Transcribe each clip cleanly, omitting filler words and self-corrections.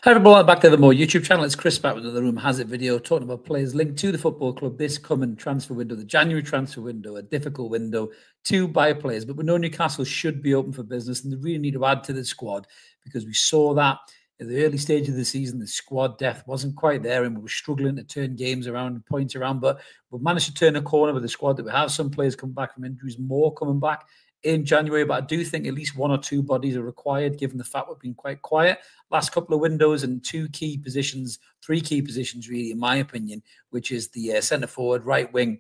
Hi everyone, welcome back to the More YouTube channel. It's Chris back with another Room Has It video talking about players linked to the football club this coming transfer window, the January transfer window, a difficult window to buy players. But we know Newcastle should be open for business and they really need to add to the squad because we saw that in the early stage of the season, the squad depth wasn't quite there and we were struggling to turn games around and points around. But we've managed to turn a corner with the squad that we have some players coming back from injuries, more coming back in January, but I do think at least one or two bodies are required given the fact we've been quite quiet last couple of windows and three key positions really, in my opinion, which is the centre forward, right wing,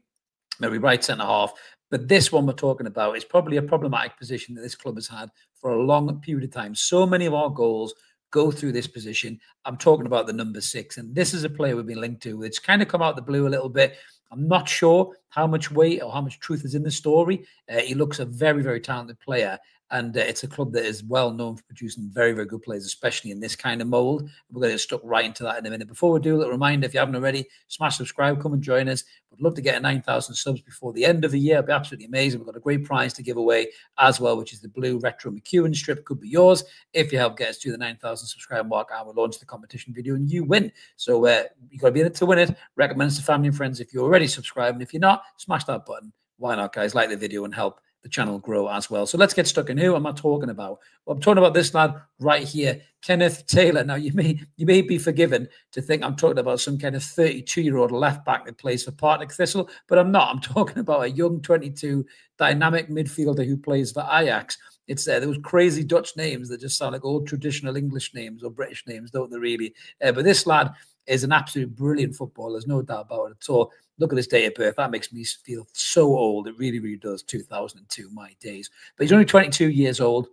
maybe right centre half. But this one we're talking about is probably a problematic position that this club has had for a long period of time. So many of our goals go through this position. I'm talking about the number 6, and this is a player we've been linked to. It's kind of come out the blue a little bit. I'm not sure how much weight or how much truth is in the story. He looks a very, very talented player. And it's a club that is well known for producing very, very good players, especially in this kind of mould. We're going to get stuck right into that in a minute. Before we do, a little reminder, if you haven't already, smash subscribe, come and join us. We'd love to get 9,000 subs before the end of the year. It'd be absolutely amazing. We've got a great prize to give away as well, which is the blue retro McEwen strip. Could be yours if you help get us to the 9,000 subscriber mark. And we'll launch the competition video and you win. So you've got to be in it to win it. Recommend it to family and friends if you're already subscribed. And if you're not, smash that button. Why not, guys? Like the video and help the channel grow as well. So let's get stuck in. Who am I talking about? Well, I'm talking about this lad right here, Kenneth Taylor. Now, you may be forgiven to think I'm talking about some kind of 32-year-old left back that plays for Partick Thistle, but I'm not. I'm talking about a young 22 dynamic midfielder who plays for Ajax. It's those crazy Dutch names that just sound like old traditional English names or British names, don't they really? But this lad is an absolute brilliant footballer. There's no doubt about it at all. Look at his date of birth. That makes me feel so old. It really, really does. 2002, my days. But he's only 22 years old.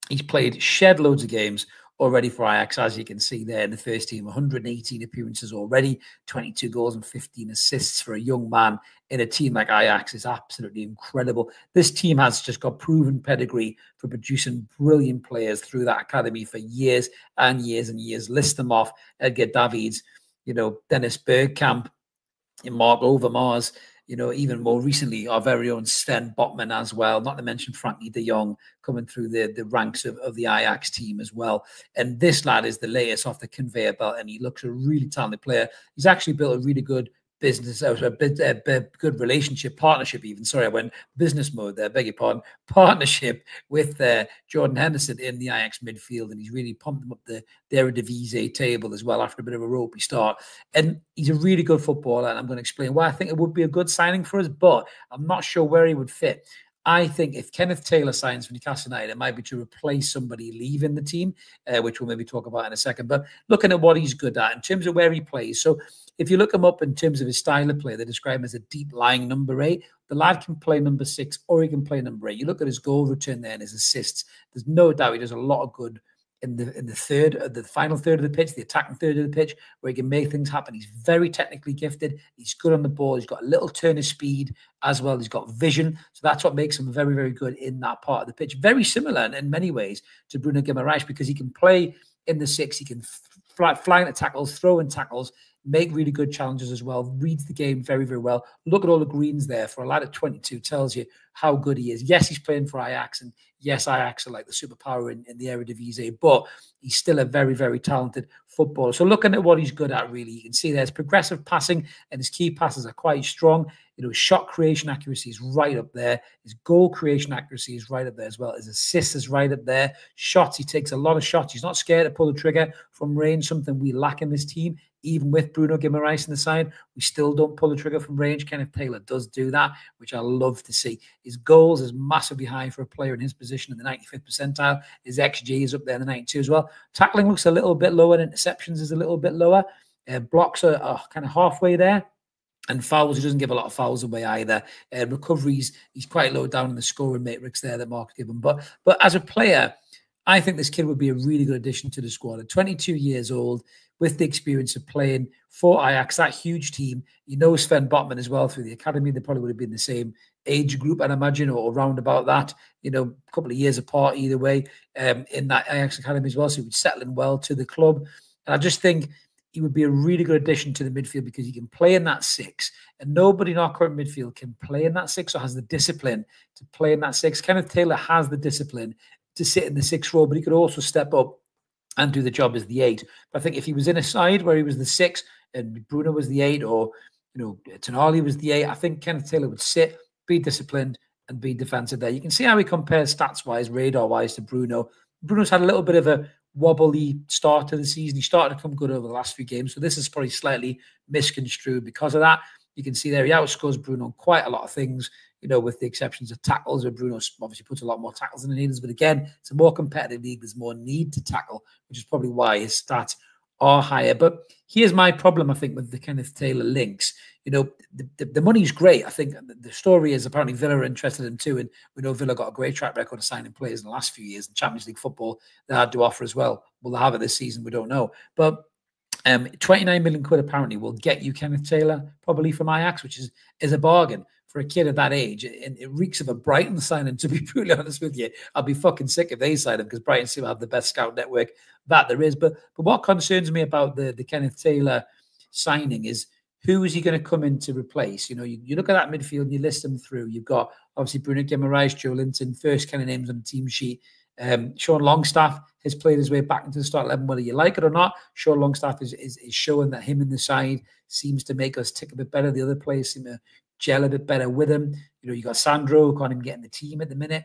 He's played shed loads of games already for Ajax, as you can see there in the first team. 118 appearances already, 22 goals and 15 assists for a young man in a team like Ajax is absolutely incredible. This team has just got proven pedigree for producing brilliant players through that academy for years and years and years. List them off: Edgar Davids, Dennis Bergkamp, Mark Overmars, even more recently, our very own Sven Botman as well, not to mention Frankie de Jong coming through the ranks of the Ajax team as well. And this lad is the latest off the conveyor belt, and he looks a really talented player. He's actually built a really good business, good relationship, partnership even. Sorry, I went business mode there, beg your pardon. Partnership with Jordan Henderson in the Ajax midfield, and he's really pumped them up the Eredivisie table as well after a bit of a ropey start. And he's a really good footballer, and I'm going to explain why I think it would be a good signing for us, but I'm not sure where he would fit. I think if Kenneth Taylor signs for Newcastle United, it might be to replace somebody leaving the team, which we'll maybe talk about in a second. But looking at what he's good at in terms of where he plays. So if you look him up in terms of his style of play, they describe him as a deep-lying number 8. The lad can play number 6 or he can play number 8. You look at his goal return there and his assists. There's no doubt he does a lot of good in the final third of the pitch, the attacking third of the pitch, where he can make things happen. He's very technically gifted. He's good on the ball. He's got a little turn of speed as well. He's got vision. So that's what makes him very, very good in that part of the pitch. Very similar in many ways to Bruno Guimaraes, because he can play in the 6. He can fly into tackles, throw in tackles, make really good challenges as well, reads the game very, very well. Look at all the greens there for a lad at 22, tells you how good he is. Yes, he's playing for Ajax, and yes, Ajax are like the superpower in the Eredivisie, but he's still a very, very talented footballer. So looking at what he's good at, really, you can see there's progressive passing, and his key passes are quite strong. His shot creation accuracy is right up there. His goal creation accuracy is right up there as well. His assists is right up there. Shots, he takes a lot of shots. He's not scared to pull the trigger from range, something we lack in this team. Even with Bruno Guimaraes on the side, we still don't pull the trigger from range. Kenneth Taylor does do that, which I love to see. His goals is massively high for a player in his position in the 95th percentile. His XG is up there in the 92 as well. Tackling looks a little bit lower, and interceptions is a little bit lower. Blocks are kind of halfway there. And fouls, he doesn't give a lot of fouls away either. Recoveries, he's quite low down in the scoring matrix there that Mark's given. But as a player, I think this kid would be a really good addition to the squad. At 22 years old, with the experience of playing for Ajax, that huge team. You know Sven Botman as well through the academy. They probably would have been the same age group, I'd imagine, or around about that, you know, a couple of years apart either way, in that Ajax academy as well. So he would settle in well to the club. And I just think he would be a really good addition to the midfield because he can play in that 6. And nobody in our current midfield can play in that 6 or has the discipline to play in that 6. Kenneth Taylor has the discipline to sit in the 6th role, but he could also step up and do the job as the 8. But I think if he was in a side where he was the 6 and Bruno was the 8, or, you know, Tonali was the 8, I think Kenneth Taylor would sit, be disciplined, and be defensive there. You can see how he compares stats-wise, radar-wise to Bruno. Bruno's had a little bit of a wobbly start to the season. He started to come good over the last few games, so this is probably slightly misconstrued because of that. You can see there he outscores Bruno on quite a lot of things, you know, with the exceptions of tackles, where Bruno obviously puts a lot more tackles than he needs. But again, it's a more competitive league. There's more need to tackle, which is probably why his stats are higher. But here's my problem, I think, with the Kenneth Taylor links. You know, the money's great. I think the story is apparently Villa are interested in too. And we know Villa got a great track record of signing players in the last few years. In Champions League football, they had to offer as well. Will they have it this season? We don't know. But 29 million quid apparently will get you Kenneth Taylor, probably from Ajax, which is a bargain for a kid of that age. And it reeks of a Brighton signing, to be brutally honest with you. I'll be fucking sick if they sign him, because Brighton seem to have the best scout network that there is. But what concerns me about the Kenneth Taylor signing is, who is he going to come in to replace? You know, you look at that midfield and you list them through. You've got obviously Bruno Guimaraes, Joe Linton, first kind of names on the team sheet. Sean Longstaff has played his way back into the start 11, whether you like it or not. Sean Longstaff is showing that him in the side seems to make us tick a bit better. The other players seem to gel a bit better with him. You know, you got Sandro, who can't even get in the team at the minute.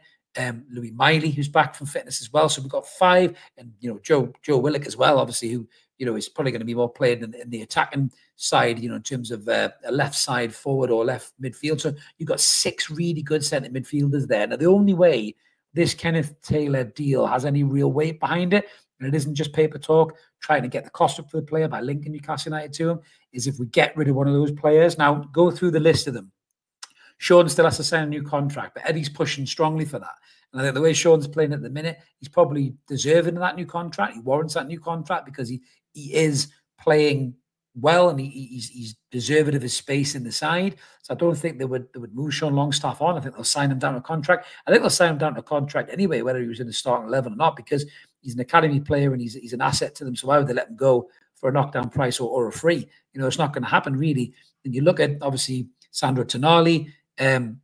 Louis Miley, who's back from fitness as well. So we've got 5, and you know, Joe Willock as well, obviously, who, you know, is probably going to be more played in the attacking side, you know, in terms of a left side forward or left midfield. So you've got 6 really good centre midfielders there. Now, the only way this Kenneth Taylor deal has any real weight behind it, and it isn't just paper talk, trying to get the cost up for the player by linking Newcastle United to him, is if we get rid of one of those players. Now, go through the list of them. Sean still has to sign a new contract, but Eddie's pushing strongly for that. And I think the way Sean's playing at the minute, he's probably deserving of that new contract. He warrants that new contract because he is playing well, and he's deserving of his space in the side. So I don't think they would move Sean Longstaff on. I think they'll sign him down to a contract. I think they'll sign him down to a contract anyway, whether he was in the starting 11 or not, because he's an academy player and he's an asset to them. So why would they let him go for a knockdown price or a free? You know, it's not going to happen really. And you look at obviously Sandro Tonali,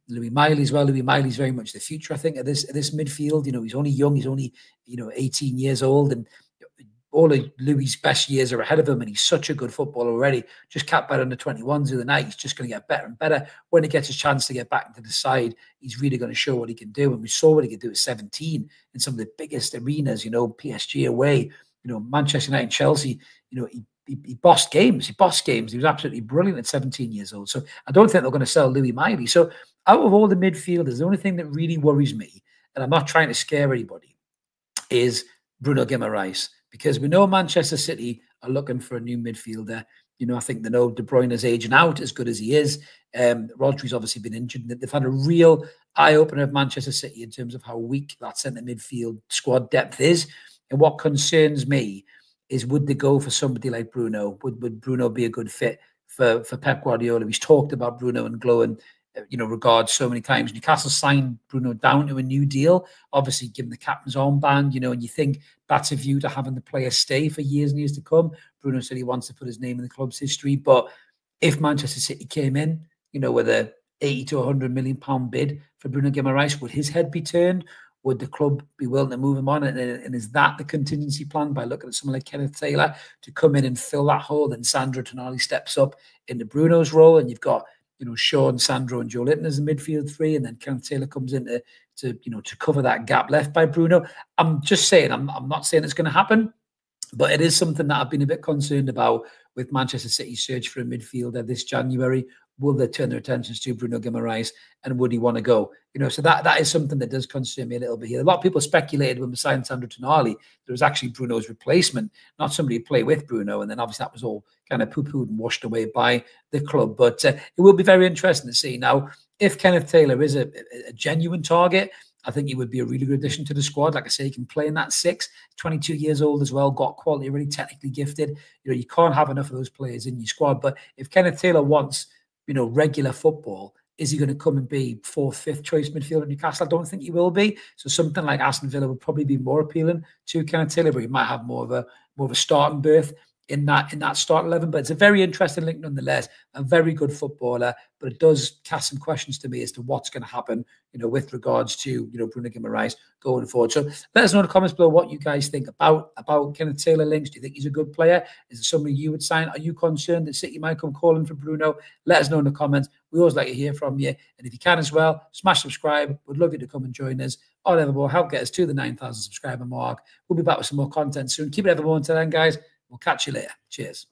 Louis Miley as well. Louis Miley's very much the future, I think, of this midfield. You know, he's only young. He's only, you know, 18 years old, and all of Louis' best years are ahead of him, and he's such a good footballer already. Just capped by under 21s the other night. He's just going to get better and better. When he gets his chance to get back into the side, he's really going to show what he can do. And we saw what he could do at 17 in some of the biggest arenas, you know, PSG away, you know, Manchester United, Chelsea. You know, he bossed games. He bossed games. He was absolutely brilliant at 17 years old. So I don't think they're going to sell Louis Miley. So out of all the midfielders, the only thing that really worries me, and I'm not trying to scare anybody, is Bruno Guimaraes. Because we know Manchester City are looking for a new midfielder. You know, I think they know De Bruyne is aging out, as good as he is. Rodri's obviously been injured. They've had a real eye-opener of Manchester City in terms of how weak that centre midfield squad depth is. And what concerns me is, would they go for somebody like Bruno? Would Bruno be a good fit for Pep Guardiola? He's talked about Bruno in glowing, you know, regards so many times. Newcastle signed Bruno down to a new deal, obviously given the captain's armband, you know, and you think that's a view to having the player stay for years and years to come. Bruno said he wants to put his name in the club's history, but if Manchester City came in, you know, with a 80 to 100 million pound bid for Bruno Guimaraes, would his head be turned? Would the club be willing to move him on? And is that the contingency plan, by looking at someone like Kenneth Taylor to come in and fill that hole? Then Sandro Tonali steps up into Bruno's role, and you've got, you know, Sean, Sandro, and Joe Linton as a midfield 3, and then Kenneth Taylor comes in to cover that gap left by Bruno. I'm just saying, I'm not saying it's going to happen, but it is something that I've been a bit concerned about with Manchester City's search for a midfielder this January. Will they turn their attentions to Bruno Guimaraes, and would he want to go? You know, so that is something that does concern me a little bit here. A lot of people speculated when we signed Sandro Tonali, there was actually Bruno's replacement, not somebody to play with Bruno. And then obviously that was all kind of poo-pooed and washed away by the club. But it will be very interesting to see. Now, if Kenneth Taylor is a genuine target, I think he would be a really good addition to the squad. Like I say, he can play in that 6, 22 years old as well, got quality, really technically gifted. You can't have enough of those players in your squad. But if Kenneth Taylor wants, regular football, is he going to come and be 4th, 5th choice midfielder at Newcastle? I don't think he will be. So something like Aston Villa would probably be more appealing to Kenneth Taylor, but he might have more of a starting berth in that start 11. But it's a very interesting link nonetheless. A very good footballer, but it does cast some questions to me as to what's going to happen, with regards to Bruno Guimaraes going forward. So let us know in the comments below what you guys think about Kenneth Taylor links. Do you think he's a good player? Is it somebody you would sign? Are you concerned that City might come calling for Bruno? Let us know in the comments. We always like to hear from you, and if you can as well, smash subscribe. We'd love you to come and join us on Evermore. Help get us to the 9,000 subscriber mark. We'll be back with some more content soon. Keep it Evermore until then, guys. We'll catch you later. Cheers.